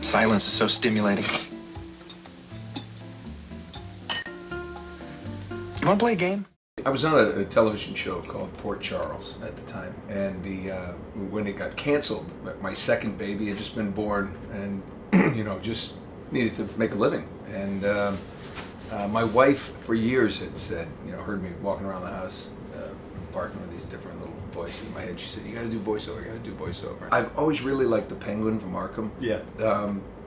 Silence is so stimulating. You want to play a game? I was on a television show called Port Charles at the time, and when it got canceled, my second baby had just been born, and just needed to make a living. And my wife, for years, had said, heard me walking around the house, barking with these different little voices in my head. She said, "You got to do voiceover. You got to do voiceover." I've always really liked the Penguin from Arkham. Yeah.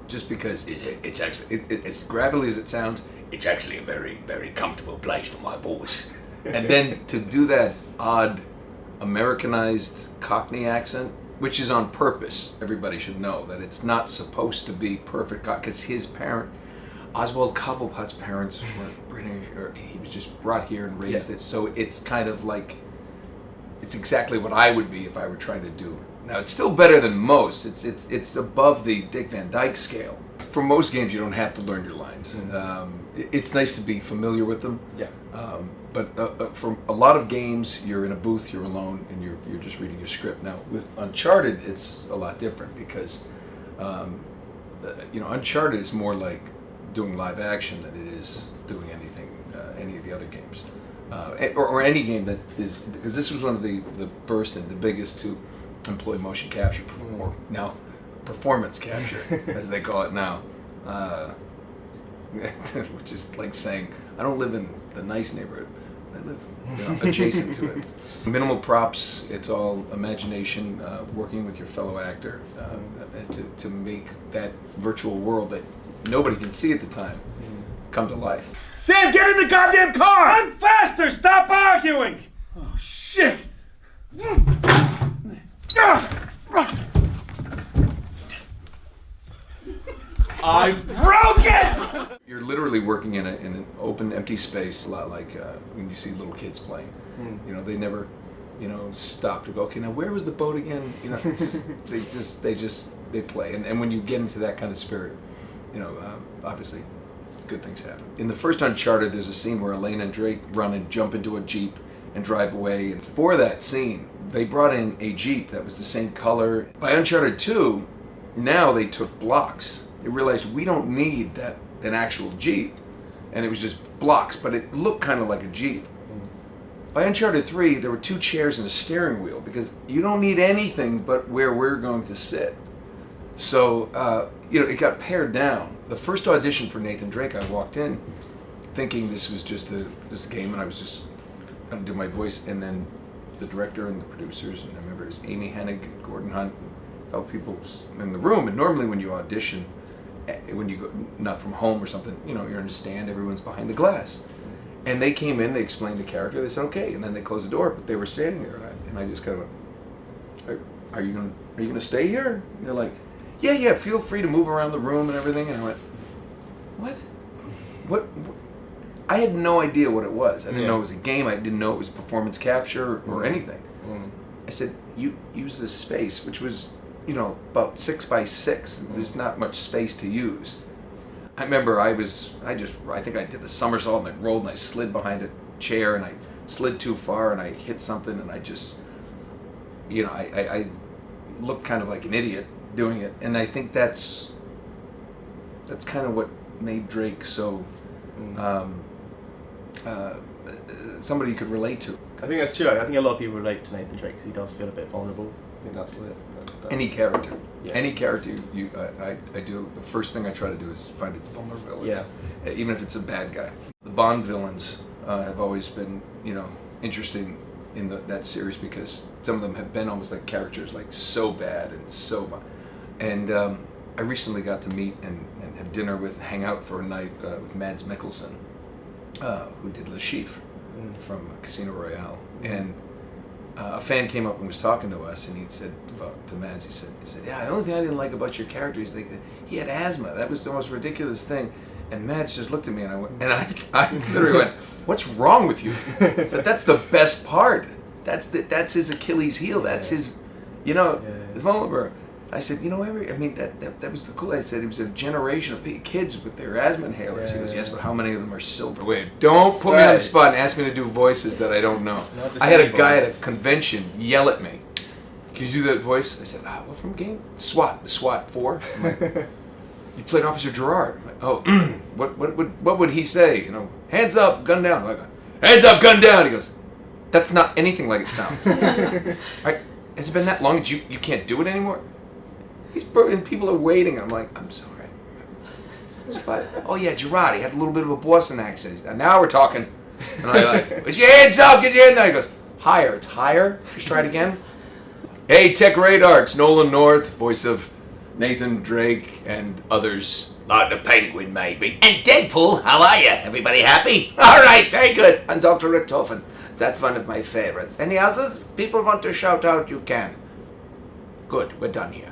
Just because it's actually, as gravelly as it sounds, it's actually a very, very comfortable place for my voice. And then to do that odd Americanized Cockney accent, which is on purpose. Everybody should know that it's not supposed to be perfect, because his parent, Oswald Cobblepot's parents, were British, or he was just brought here and raised it. So it's kind of like, it's exactly what I would be if I were trying to do. Now it's still better than most. It's above the Dick Van Dyke scale. For most games, you don't have to learn your lines. It's nice to be familiar with them. Yeah. But for a lot of games, you're in a booth, you're alone, and you're just reading your script. Now with Uncharted, it's a lot different because Uncharted is more like doing live action than it is doing anything, any of the other games, or any game that is, because this was one of the first and the biggest to employ motion capture, or now performance capture as they call it now, which is like saying I don't live in the nice neighborhood, I live adjacent to it. Minimal props, it's all imagination, working with your fellow actor to make that virtual world that nobody can see at the time come to life. Sam, get in the goddamn car! Run faster! Stop arguing! Oh, shit! I broke it! You're literally working in an open, empty space, a lot like when you see little kids playing. They never, stop to go, okay, now where was the boat again? It's just they play. And when you get into that kind of spirit, obviously good things happen. In the first Uncharted, there's a scene where Elaine and Drake run and jump into a Jeep and drive away. And for that scene, they brought in a Jeep that was the same color. By Uncharted 2, now they took blocks. They realized we don't need an actual Jeep. And it was just blocks, but it looked kind of like a Jeep. By Uncharted 3, there were 2 chairs and a steering wheel, because you don't need anything but where we're going to sit. So, it got pared down. The first audition for Nathan Drake, I walked in thinking this was just a game, and I was just going to do my voice. And then the director and the producers, and I remember it was Amy Hennig and Gordon Hunt, all people in the room. And normally when you audition, when you go not from home or something, you're in a stand, everyone's behind the glass. And they came in, they explained the character, they said okay, and then they closed the door, but they were standing there, and I just kind of went, are you gonna stay here? And they're like, yeah, feel free to move around the room and everything. And I went, what? I had no idea what it was. I didn't know it was a game. I didn't know it was performance capture or anything. I said, you use this space, which was about 6 by 6. There's not much space to use. I remember I think I did a somersault, and I rolled, and I slid behind a chair, and I slid too far, and I hit something, and I just, I looked kind of like an idiot doing it. And I think that's kind of what made Drake so somebody you could relate to. I think that's true. I think a lot of people relate to Nathan Drake because he does feel a bit vulnerable. I think that's what that's any character. Yeah. Any character I do, the first thing I try to do is find its vulnerability. Yeah. Even if it's a bad guy. The Bond villains have always been, interesting in that series, because some of them have been almost like characters, like so bad and so much. And I recently got to meet and have dinner with, hang out for a night with Mads Mikkelsen, who did Le Chiffre from Casino Royale. And a fan came up and was talking to us, and he said to Mads, he said, yeah, the only thing I didn't like about your character is he had asthma. That was the most ridiculous thing. And Mads just looked at me, and I literally went, what's wrong with you? I said, that's the best part. That's his Achilles heel. That's his, his vulnerable. I said, that was the cool. I said, it was a generation of kids with their asthma inhalers. He goes, yes, but how many of them are silver? Wait, don't put me on the spot and ask me to do voices that I don't know. I had a guy at a convention yell at me, can you do that voice? I said, what from game? SWAT, the SWAT 4. I'm like, You played Officer Gerard. I'm like, oh, what would he say? You know, hands up, gun down. I'm like, hands up, gun down. He goes, that's not anything like it sounds. Has it been that long that you can't do it anymore? And people are waiting. I'm like, I'm sorry. It's fine. Oh yeah, Gerard. He had a little bit of a Boston accent. And now we're talking. And I'm like, put your hands up, get your hand down. He goes, higher. It's higher. Just try it again. Hey, Tech Radar. It's Nolan North, voice of Nathan Drake and others. Like the Penguin, maybe. And Deadpool, how are you? Everybody happy? All right, very good. And Dr. Richtofen. That's one of my favorites. Any others? People want to shout out, you can. Good, we're done here.